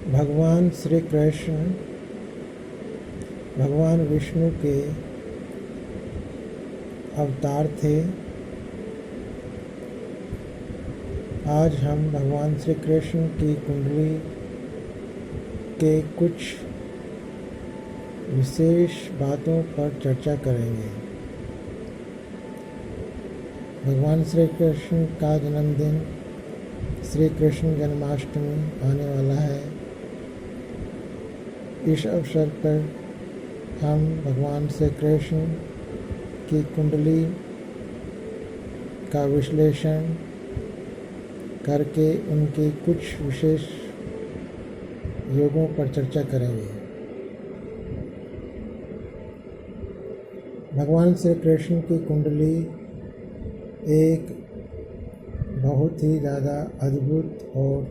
भगवान श्री कृष्ण भगवान विष्णु के अवतार थे। आज हम भगवान श्री कृष्ण की कुंडली के कुछ विशेष बातों पर चर्चा करेंगे। भगवान श्री कृष्ण का जन्मदिन श्री कृष्ण जन्माष्टमी आने वाला है। इस अवसर पर हम भगवान श्री कृष्ण की कुंडली का विश्लेषण करके उनके कुछ विशेष योगों पर चर्चा करेंगे। भगवान श्री कृष्ण की कुंडली एक बहुत ही ज़्यादा अद्भुत और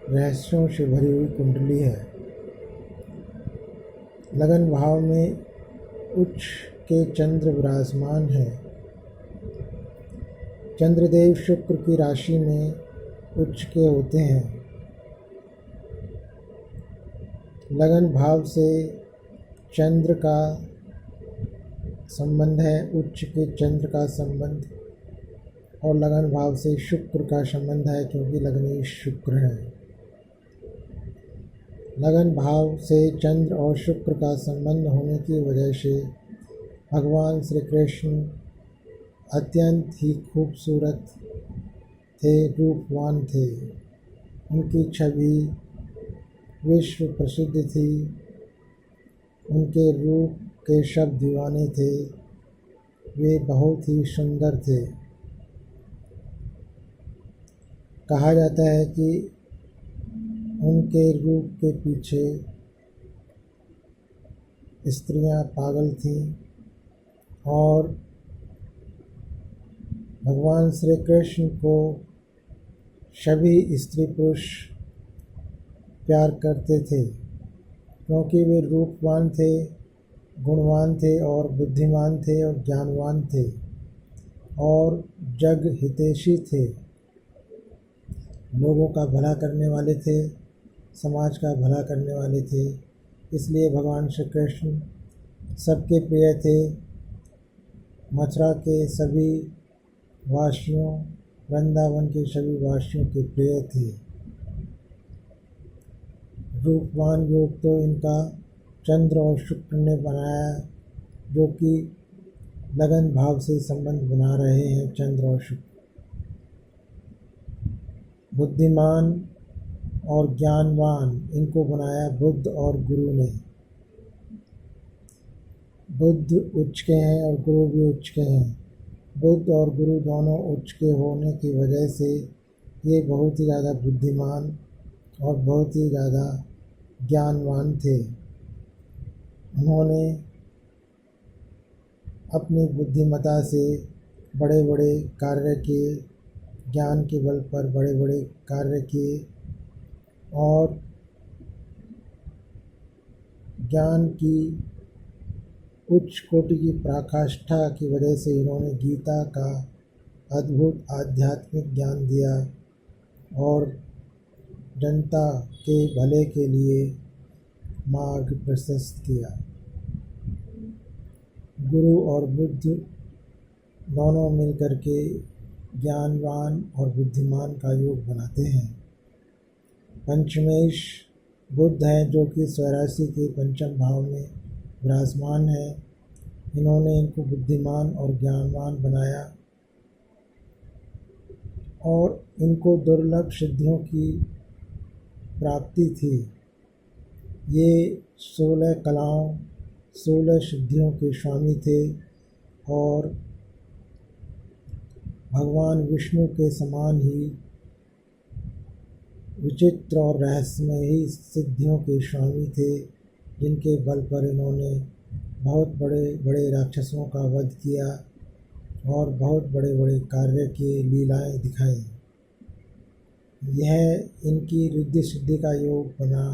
रहस्यों से भरी हुई कुंडली है। लगन भाव में उच्च के चंद्र विराजमान है। चंद्रदेव शुक्र की राशि में उच्च के होते हैं। लगन भाव से चंद्र का संबंध है, उच्च के चंद्र का संबंध, और लगन भाव से शुक्र का संबंध है क्योंकि लग्नेश शुक्र है। लगन भाव से चंद्र और शुक्र का संबंध होने की वजह से भगवान श्री कृष्ण अत्यंत ही खूबसूरत थे, रूपवान थे। उनकी छवि विश्व प्रसिद्ध थी। उनके रूप के सब दीवाने थे। वे बहुत ही सुंदर थे। कहा जाता है कि उनके रूप के पीछे स्त्रियां पागल थीं और भगवान श्री कृष्ण को सभी स्त्री पुरुष प्यार करते थे क्योंकि वे रूपवान थे, गुणवान थे और बुद्धिमान थे और ज्ञानवान थे और जग हितैषी थे। लोगों का भला करने वाले थे, समाज का भला करने वाले थे। इसलिए भगवान श्री कृष्ण सबके प्रिय थे। मथुरा के सभी वासियों, वृंदावन के सभी वासियों के प्रिय थे। रूपवान योग तो इनका चंद्र और शुक्र ने बनाया, जो कि लगन भाव से संबंध बना रहे हैं। चंद्र और शुक्र बुद्धिमान और ज्ञानवान, इनको बनाया बुद्ध और गुरु ने। बुद्ध उच्च के हैं और गुरु भी उच्च के हैं। बुद्ध और गुरु दोनों उच्च के होने की वजह से ये बहुत ही ज़्यादा बुद्धिमान और बहुत ही ज़्यादा ज्ञानवान थे। उन्होंने अपनी बुद्धिमता से बड़े बड़े कार्य किए, ज्ञान के बल पर बड़े बड़े कार्य किए और ज्ञान की उच्च कोटि की पराकाष्ठा की वजह से इन्होंने गीता का अद्भुत आध्यात्मिक ज्ञान दिया और जनता के भले के लिए मार्ग प्रशस्त किया। गुरु और बुद्ध दोनों मिलकर के ज्ञानवान और बुद्धिमान का योग बनाते हैं। पंचमेश बुद्ध हैं, जो कि स्वराशि के पंचम भाव में विराजमान है। इन्होंने इनको बुद्धिमान और ज्ञानवान बनाया और इनको दुर्लभ सिद्धियों की प्राप्ति थी। ये 16 कलाओं, 16 सिद्धियों के स्वामी थे और भगवान विष्णु के समान ही विचित्र और रहस्यमयी सिद्धियों के स्वामी थे, जिनके बल पर इन्होंने बहुत बड़े बड़े राक्षसों का वध किया और बहुत बड़े बड़े कार्य किए, लीलाएं दिखाई। यह इनकी रिद्धि सिद्धि का योग बना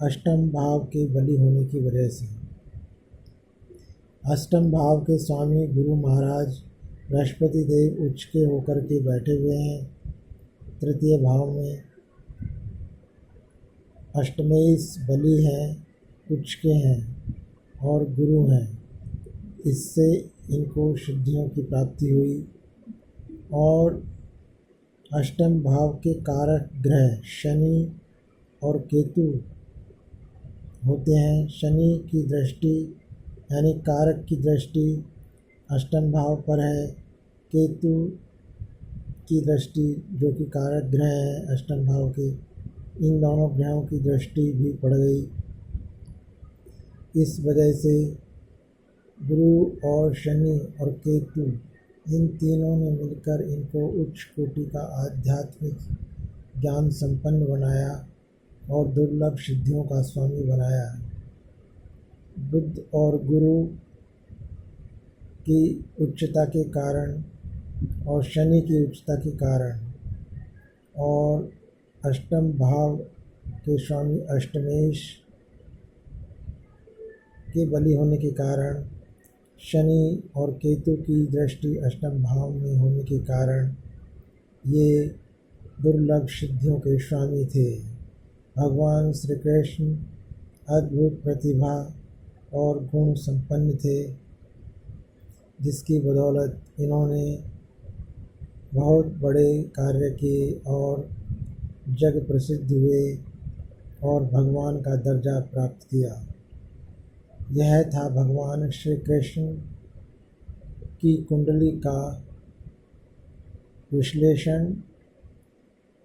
अष्टम भाव के बली होने की वजह से। अष्टम भाव के स्वामी गुरु महाराज बृहस्पति देव उच्च के होकर के बैठे हुए हैं तृतीय भाव में। अष्टमेश बलि हैं, उच्च के हैं और गुरु हैं। इससे इनको सिद्धियों की प्राप्ति हुई। और अष्टम भाव के कारक ग्रह शनि और केतु होते हैं। शनि की दृष्टि यानी कारक की दृष्टि अष्टम भाव पर है। केतु की दृष्टि जो कि कारक ग्रह है अष्टम भाव के, इन दोनों ग्रहों की दृष्टि भी पड़ गई। इस वजह से गुरु और शनि और केतु इन तीनों ने मिलकर इनको उच्च कोटि का आध्यात्मिक ज्ञान संपन्न बनाया और दुर्लभ सिद्धियों का स्वामी बनाया। बुध और गुरु की उच्चता के कारण और शनि की उच्चता के कारण और अष्टम भाव के स्वामी अष्टमेश के बलि होने के कारण, शनि और केतु की दृष्टि अष्टम भाव में होने के कारण ये दुर्लभ सिद्धियों के स्वामी थे। भगवान श्री कृष्ण अद्भुत प्रतिभा और गुण संपन्न थे, जिसकी बदौलत इन्होंने बहुत बड़े कार्य किए और जग प्रसिद्ध हुए और भगवान का दर्जा प्राप्त किया। यह था भगवान श्री कृष्ण की कुंडली का विश्लेषण।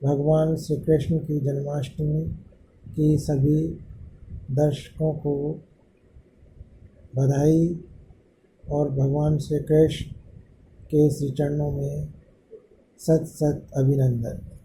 भगवान श्री कृष्ण की जन्माष्टमी की सभी दर्शकों को बधाई और भगवान श्री कृष्ण के श्री चरणों में सत सत अभिनंदन।